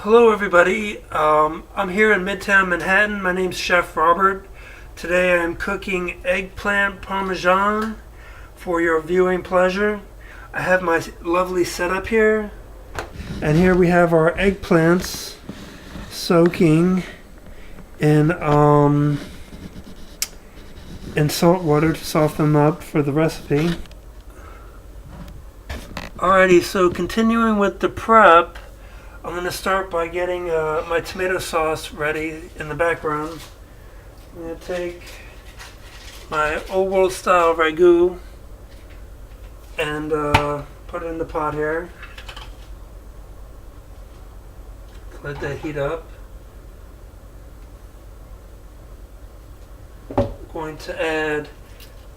Hello everybody, I'm here in Midtown Manhattan. My name's Chef Robert. Today I'm cooking eggplant parmesan for your viewing pleasure. I have my lovely setup here, and here we have our eggplants soaking in salt water to soften them up for the recipe. Alrighty, so continuing with the prep, I'm going to start by getting my tomato sauce ready in the background. I'm going to take my old world style ragu and put it in the pot here. Let that heat up. I'm going to add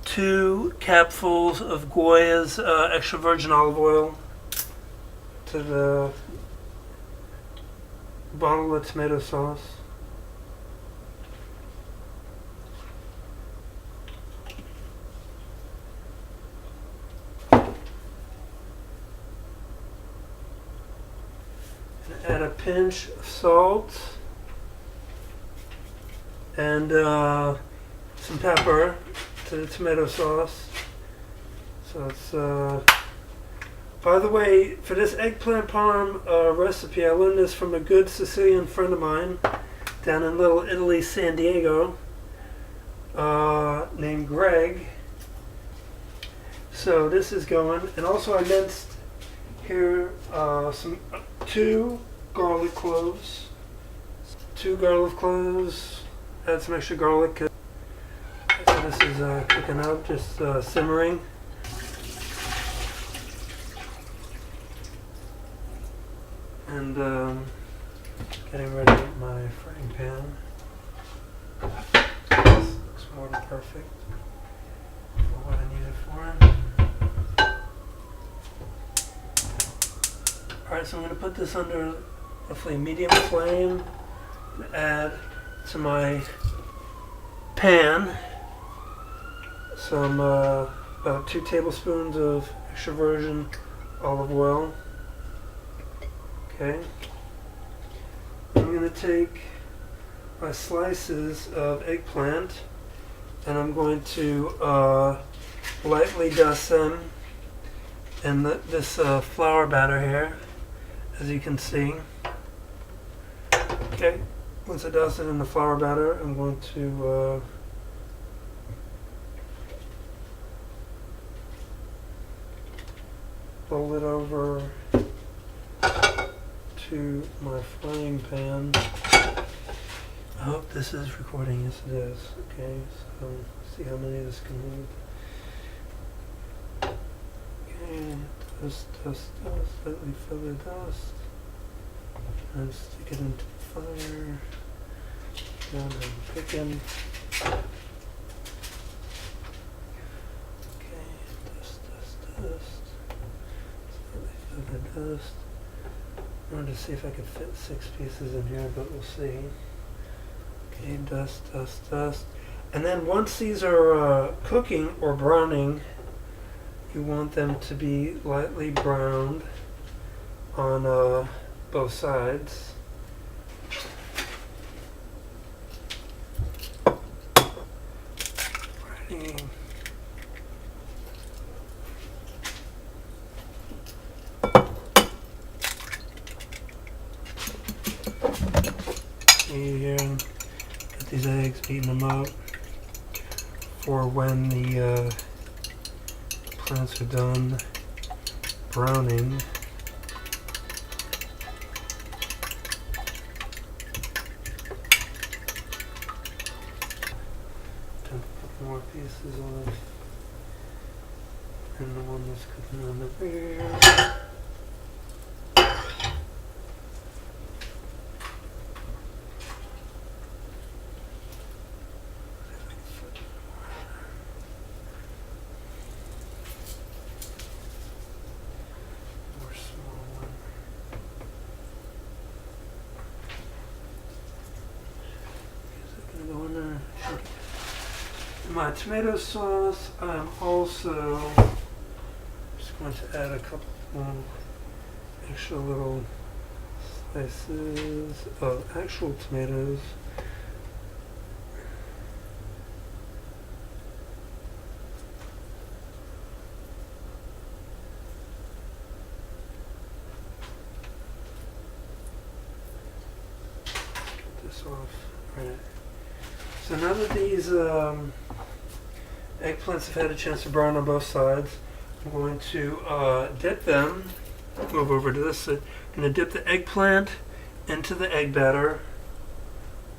2 capfuls of Goya's extra virgin olive oil to the bottle of tomato sauce. And add a pinch of salt and some pepper to the tomato sauce. So it's by the way, for this eggplant parm recipe, I learned this from a good Sicilian friend of mine down in Little Italy, San Diego, named Greg. So this is going, and also I minced here 2 garlic cloves. 2 garlic cloves. Add some extra garlic. So this is cooking up, just simmering. And getting ready my frying pan. This looks more than perfect for what I need it for. Alright, so I'm going to put this under roughly medium flame and add to my pan some about 2 tablespoons of extra virgin olive oil. Okay, I'm going to take my slices of eggplant and I'm going to lightly dust them in this flour batter here, as you can see. Okay, once I dust it in the flour batter, I'm going to fold it over to my frying pan. I hope this is recording. Yes, it is. Okay, so see how many this can hold. Okay, dust, slightly feather dust, and stick it into the fire. Down and picking. Okay, dust, slightly feather dust. I wanted to see if I could fit 6 pieces in here, but we'll see. Okay, dust. And then once these are cooking or browning, you want them to be lightly browned on both sides. Ready. Here, got these eggs, beating them up for when the plants are done browning. Put more pieces on it, and the one that's cooking on the rear. My tomato sauce, I'm also just going to add a couple more extra little slices of actual tomatoes. Get this off. Alright. So now that these eggplants have had a chance to brown on both sides, I'm going to dip them. Move over to this. I'm going to dip the eggplant into the egg batter.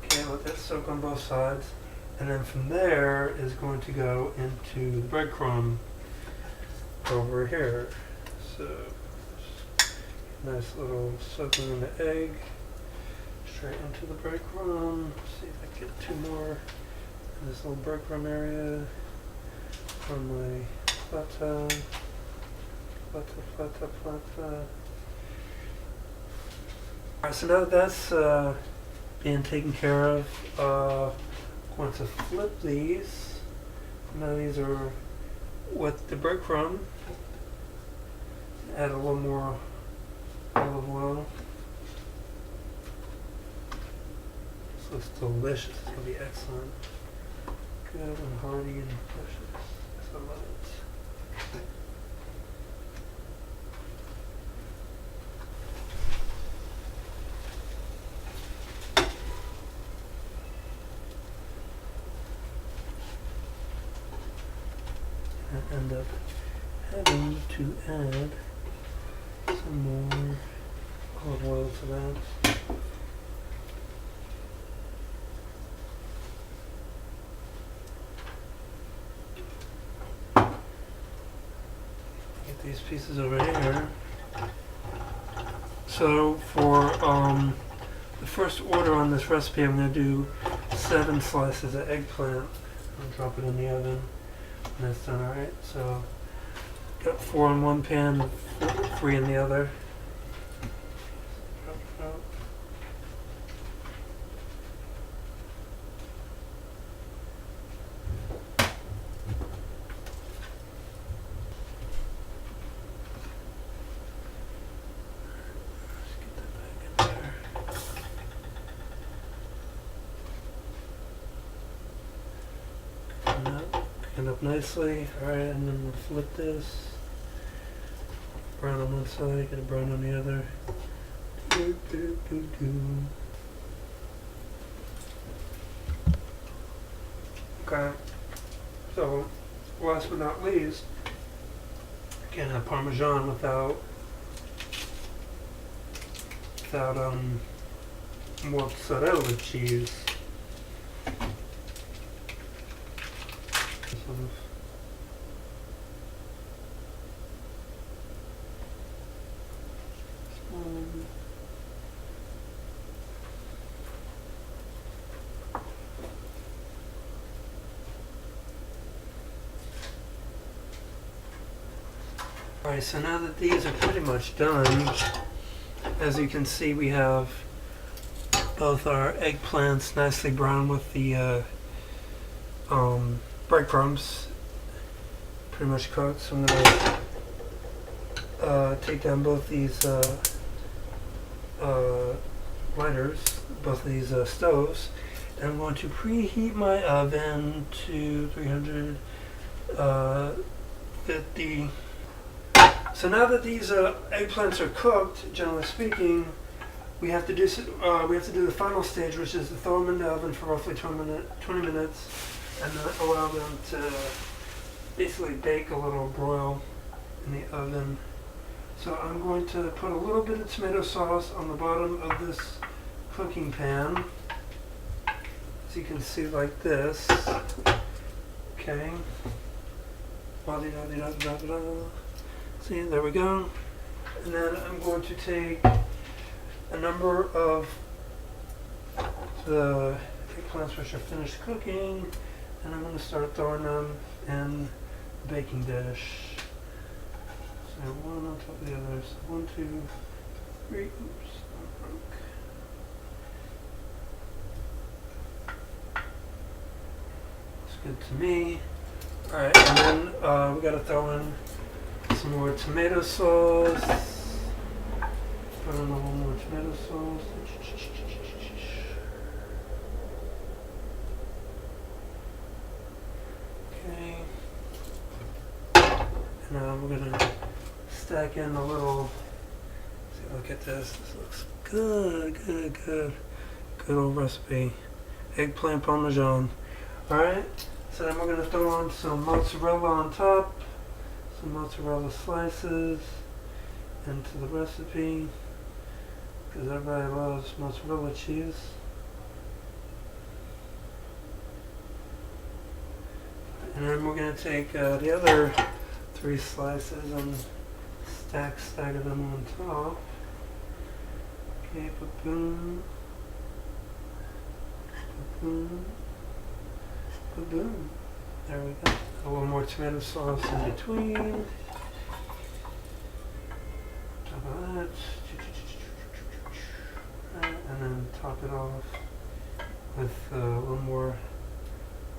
Okay, let that soak on both sides. And then from there is going to go into the breadcrumb over here. So, nice little soaking in the egg. Straight into the breadcrumb. See if I can get two more in this little breadcrumb area on my plata. Alright, so now that that's being taken care of, I'm going to flip these. Now these are with the breadcrumb. Add a little more olive oil. This looks delicious. It's going to be excellent. Good and hearty and delicious. I love it. End up having to add some more olive oil to that. Get these pieces over here. So for the first order on this recipe, I'm going to do 7 slices of eggplant. I'll drop it in the oven. And that's done. Alright, so got 4 in one pan, 3 in the other. Drop it out. Let's get that back in there. Cooking up nicely. Alright, and then we'll flip this. Brown on one side, get it brown on the other. Okay, so last but not least, you can't have Parmesan without mozzarella cheese. Alright, so now that these are pretty much done, as you can see, we have both our eggplants nicely browned with the breadcrumbs pretty much cooked. So I'm going to take down both these lighters, both of these stoves, and I'm going to preheat my oven to 350. So now that these eggplants are cooked, generally speaking, we have to do the final stage, which is to throw them in the oven for roughly 20 minutes, and then allow them to basically bake a little, broil in the oven. So I'm going to put a little bit of tomato sauce on the bottom of this cooking pan, as you can see, like this. Okay. See, there we go. And then I'm going to take a number of the eggplants which are finished cooking, and I'm going to start throwing them in the baking dish. So one on top of the other. So 1, 2, 3. Oops, that broke. Looks good to me. Alright, and then we got to throw in some more tomato sauce. Put put in a little more tomato sauce. Okay. And now we're gonna stack in a little. See, look at this. This looks good, good, good. Good old recipe. Eggplant Parmesan. Alright, so then we're going to throw on some mozzarella on top. Some mozzarella slices into the recipe. Because everybody loves mozzarella cheese. And then we're going to take the other 3 slices and stack them on top. Okay, boom. Boom. Boom. There we go. A little more tomato sauce in between. Top of that. And then top it off with a little more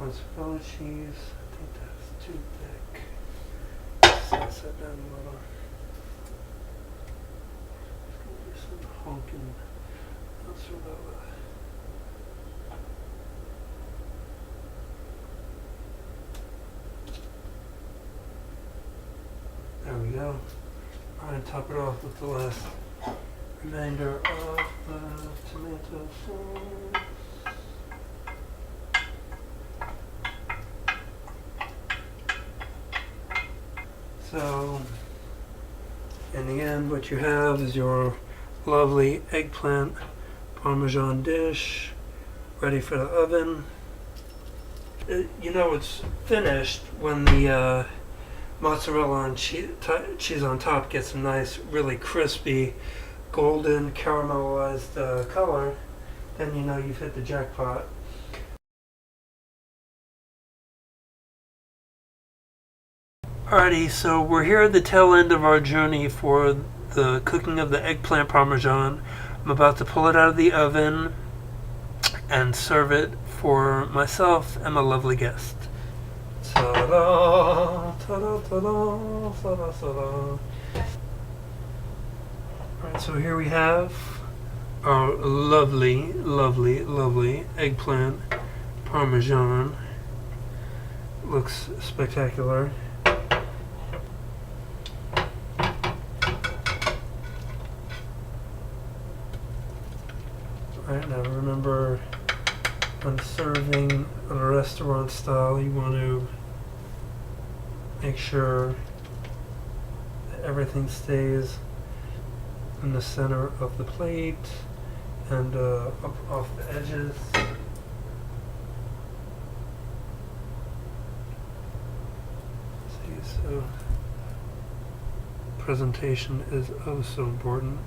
mozzarella cheese. I think that's too thick. Slice it down a little. There's some honking mozzarella. There we go. Alright, top it off with the last remainder of the tomato sauce. So, in the end, what you have is your lovely eggplant Parmesan dish ready for the oven. You know it's finished when the mozzarella and cheese on top gets a nice, really crispy, golden, caramelized color. Then you know you've hit the jackpot. Alrighty, so we're here at the tail end of our journey for the cooking of the eggplant Parmesan. I'm about to pull it out of the oven and serve it for myself and my lovely guest. Ta-da, ta-da, ta-da, ta-da, ta-da. Alright, so here we have our lovely, lovely, lovely eggplant Parmesan. Looks spectacular. Alright, now remember, when serving on a restaurant style, you want to make sure that everything stays in the center of the plate and up off the edges. See, so presentation is oh so important.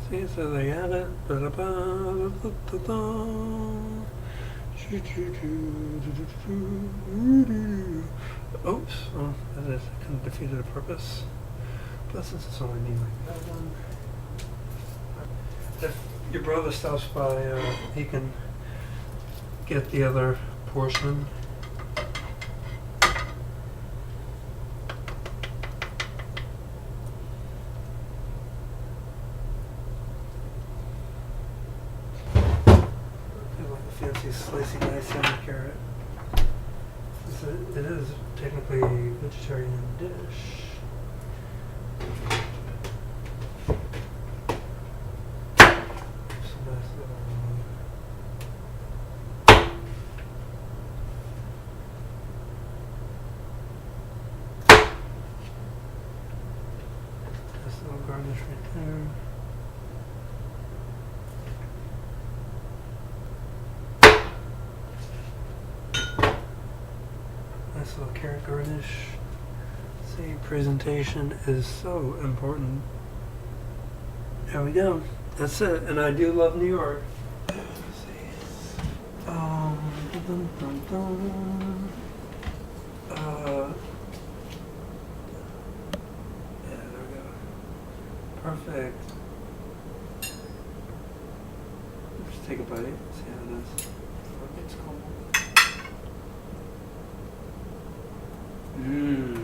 See, so there you have it. Oops, oh, that is kind of defeated a purpose. But since it's only me like that one. If your brother stops by, he can get the other portion. Fancy slicey dicey on the carrot. It is technically a vegetarian dish. Nice little garnish right there. Nice little carrot garnish. See, presentation is so important. There we go. That's it. And I do love New York. Let's see. Dun, dun, dun, dun. Yeah, there we go. Perfect. Just take a bite. See how it is. It's cold. Mmm.